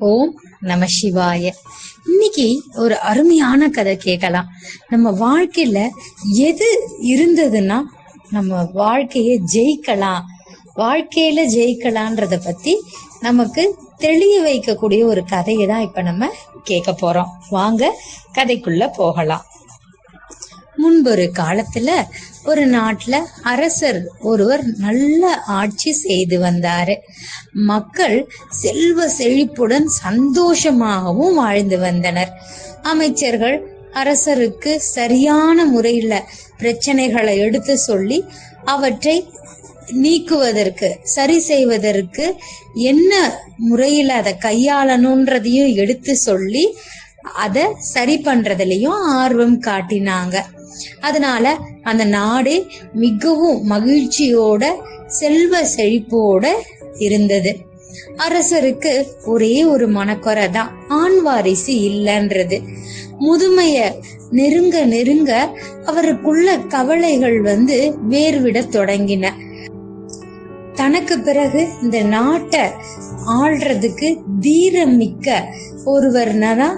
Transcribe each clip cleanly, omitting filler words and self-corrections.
ஓம் நம சிவாய. இன்னைக்கு ஒரு அருமையான கதை கேட்கலாம். நம்ம வாழ்க்கையில எது இருந்ததுன்னா நம்ம வாழ்க்கைய ஜெயிக்கலாம், வாழ்க்கையில ஜெயிக்கலான்றத பத்தி நமக்கு தெளிய வைக்கக்கூடிய ஒரு கதையை தான் இப்ப நம்ம கேட்க போறோம். வாங்க கதைக்குள்ள போகலாம். முன்பொரு காலத்துல ஒரு நாட்டுல அரசர் ஒருவர் நல்ல ஆட்சி செய்து வந்தாரு. மக்கள் செல்வ செழிப்புடன் சந்தோஷமாகவும் வாழ்ந்து வந்தனர். அமைச்சர்கள் அரசருக்கு சரியான முறையில பிரச்சனைகளை எடுத்து சொல்லி அவற்றை நீக்குவதற்கு, சரி செய்வதற்கு என்ன முறையில அதை கையாளணும்ன்றதையும் எடுத்து சொல்லி அதை சரி பண்றதுலயும் ஆர்வம் காட்டினாங்க. அதனால அந்த நாடு மிகவும் மகிழ்ச்சியோட செல்வ செழிப்போட இருந்தது. அரசருக்கு ஒரே ஒரு மனக்குறை தான், ஆண் வாரிசு இல்லைன்றது. முதுமைய நெருங்க நெருங்க அவருக்குள்ள கவலைகள் வேர்விட தொடங்கின. தனக்கு பிறகு இந்த நாட்டை ஆள்றதுக்கு தீரம் மிக்க ஒருவர்னா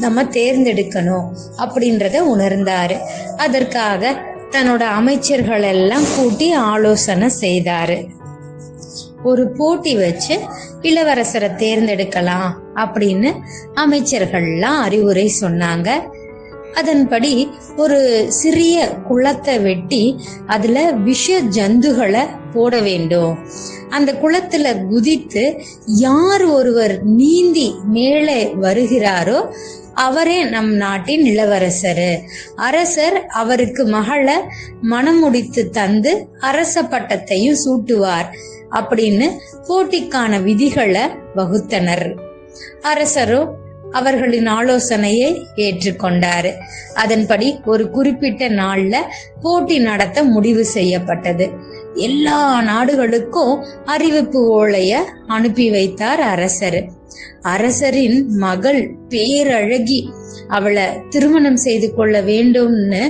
நம்ம தேர்ந்தெடுக்கணும் அப்படின்றத உணர்ந்தாரு. அதற்காக தன்னோட அமைச்சர்கள் எல்லாம் கூட்டி ஆலோசனை செய்தாரு. ஒரு போட்டி வச்சு இளவரசரை தேர்ந்தெடுக்கலாம் அப்படின்னு அமைச்சர்கள்லாம் அறிவுரை சொன்னாங்க. அதன்படி ஒரு சிறிய குளத்தை வெட்டி அதுல விஷ ஜந்துகளை போட வேண்டும். அந்த குளத்துல குதித்து யார் ஒருவர் நீந்தி மேலே வருகிறாரோ அவரே நம் நாட்டின் இளவரசர். அரசர் அவருக்கு மகளை மணமுடித்து தந்து அரச பட்டத்தையும் சூட்டுவார் அப்படின்னு போட்டிக்கான விதிகளை வகுத்தனர். அரசரும் அவர்களின் ஆலோசனையை ஏற்றுக்கொண்டாரு. அதன்படி ஒரு குறிப்பிட்ட நாள்ல போட்டி நடத்த முடிவு செய்யப்பட்டது. எல்லா நாடுகளுக்கும் அறிவிப்பு ஓலைய அனுப்பி வைத்தார் அரசர். அரசரின் மகள் பேரழகி, அவளை திருமணம் செய்து கொள்ள வேண்டும்னு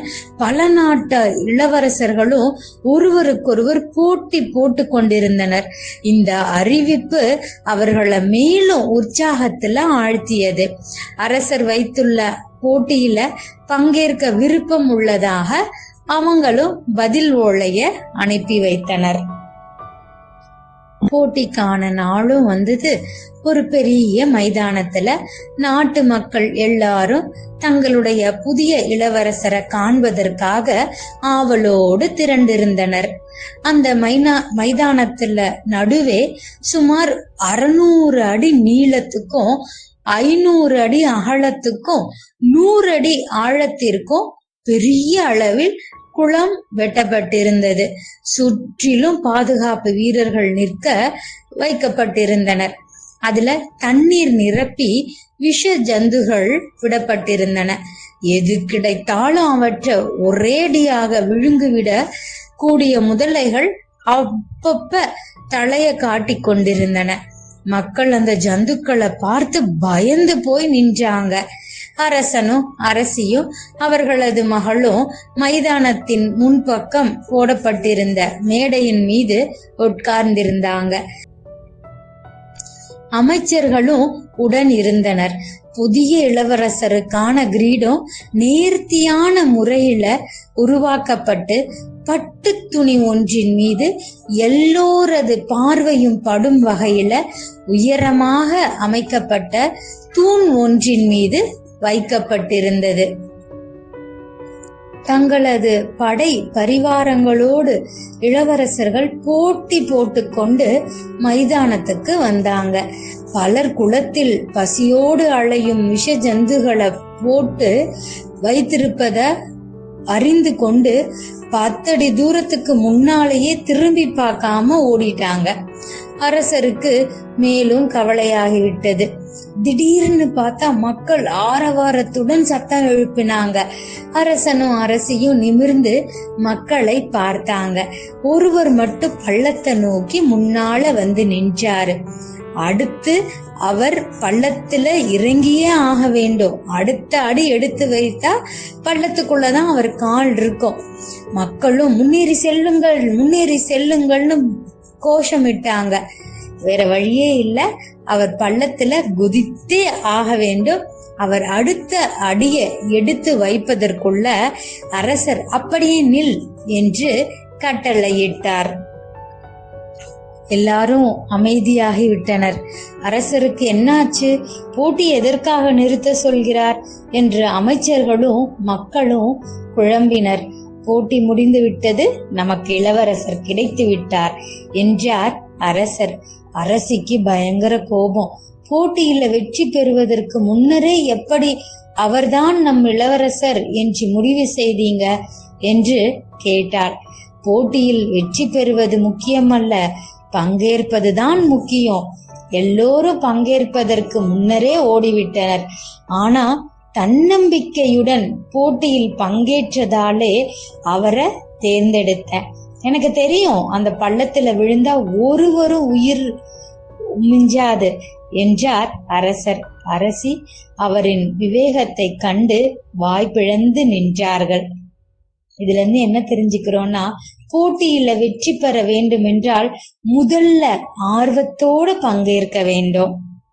பல நாட்டு இளவரசர்களும் ஒருவருக்கொருவர் போட்டி போட்டு கொண்டிருந்தனர். இந்த அறிவிப்பு அவர்களை மேலும் உற்சாகத்துல ஆழ்த்தியது. அரசர் வைத்துள்ள போட்டியில பங்கேற்க விருப்பம் உள்ளதாக அவங்களும் பதில் ஓலைய அனுப்பி வைத்தனர். போட்டிக்கான நாளும் வந்தது. ஒரு பெரிய மைதானத்துல நாட்டு மக்கள் எல்லாரும் தங்களுடைய புதிய இளவரசரை காண்பதற்காக ஆவலோடு திரண்டிருந்தனர். அந்த மைதானத்துல நடுவே சுமார் 600 அடி நீளத்துக்கும் 500 அடி அகலத்துக்கும் 100 அடி ஆழத்திற்கும் பெரிய அளவில் குளம் வெட்டப்பட்டிருந்தது. சுற்றிலும் பாதுகாப்பு வீரர்கள் நிற்க வைக்கப்பட்டிருந்தனர். அதுல தண்ணீர் நிரப்பி விஷ ஜந்துகள் விடப்பட்டிருந்தன. எது கிடைத்தாலும் அவற்றை ஒரேடியாக விழுங்குவிட கூடிய முதலைகள் அப்பப்ப தலைய காட்டி கொண்டிருந்தன. மக்கள் அந்த ஜந்துக்களை பார்த்து பயந்து போய் நின்றாங்க. அரசனும் அரசியும் அவர்களது மகளும் மைதானத்தின் முன்பக்கம் போடப்பட்டிருந்த மேடையின் மீது உட்கார்ந்திருந்தாங்க. அமைச்சர்களும் உடன் இருந்தனர். புதிய இளவரசருக்கான கிரீடம் நேர்த்தியான முறையில உருவாக்கப்பட்டு பட்டு துணி ஒன்றின் மீது எல்லோரது பார்வையும் படும் வகையில உயரமாக அமைக்கப்பட்ட தூண் ஒன்றின் மீது வைக்கப்பட்டிருந்தது. தங்களது படை பரிவாரங்களோடு இளவரசர்கள் போட்டி போட்டுக்கொண்டு மைதானத்துக்கு வந்தாங்க. பலர் குளத்தில் பசியோடு அலையும் விஷ ஜந்துகளை போட்டு வைத்திருப்பத அறிந்து கொண்டு 10 அடி தூரத்துக்கு முன்னாலேயே திரும்பி பார்க்காம ஓடிட்டாங்க. அரசருக்கு மேலும் கவலையாகிவிட்டது. திடீர்னு பார்த்தா மக்கள் ஆரவாரத்துடன் சத்தம் எழுப்பினாங்க. அரசனும் அரசியும் நிமிர்ந்து மக்களை பார்த்தாங்க. ஒருவர் மட்டும் பள்ளத்தை நோக்கி முன்னால நின்றாரு. அடுத்து அவர் பள்ளத்துல இறங்கியே ஆக வேண்டும். அடுத்த அடி எடுத்து வைத்தா பள்ளத்துக்குள்ளதான் அவர் கால் இருக்கும். மக்களும் முன்னேறி செல்லுங்கள், முன்னேறி செல்லுங்கள்னு கோஷமிட்டாங்க. வேற வழியே இல்ல. அவர் பள்ளத்துல குதித்தே ஆக வேண்டும். அவர் அடுத்த அடியை எடுத்து வைப்பதற்குள்ள அரசர் அப்படியே நில் என்று கட்டளையிட்டார். எல்லாரும் அமைதியாகி விட்டனர். அரசருக்கு என்னாச்சு, போட்டி எதற்காக நிறுத்த சொல்கிறார் என்று அமைச்சர்களும் மக்களும் குழம்பினர். போட்டி முடிந்து விட்டது, நமக்கு இளவரசர் கிடைத்து விட்டார் என்றார் அரசர். அரசிக்கு பயங்கர கோபம். போட்டியில வெற்றி பெறுவதற்கு முன்னரே எப்படி அவர்தான் நம் இளவரசர் என்று முடிவு செய்தீங்க என்று கேட்டார். போட்டியில் வெற்றி பெறுவது முக்கியமல்ல, பங்கேற்பதுதான் முக்கியம். எல்லோரும் பங்கேற்பதற்கு முன்னரே ஓடிவிட்டனர். ஆனா தன்னம்பிக்கையுடன் போட்டியில் பங்கேற்றதாலே அவரை தேர்ந்தெடுத்தேன். எனக்கு தெரியும் அந்த பள்ளத்துல விழுந்தா ஒருவரும் உயிர் மிஞ்சாது என்றார் அரசர். அரசி அவரின் விவேகத்தை கண்டு வாய்ப்பிழந்து நின்றார்கள். இதுல இருந்து என்ன தெரிஞ்சுக்கிறோம்னா, போட்டியில வெற்றி பெற வேண்டும் என்றால் முதல்ல ஆர்வத்தோடு பங்கேற்க வேண்டும்.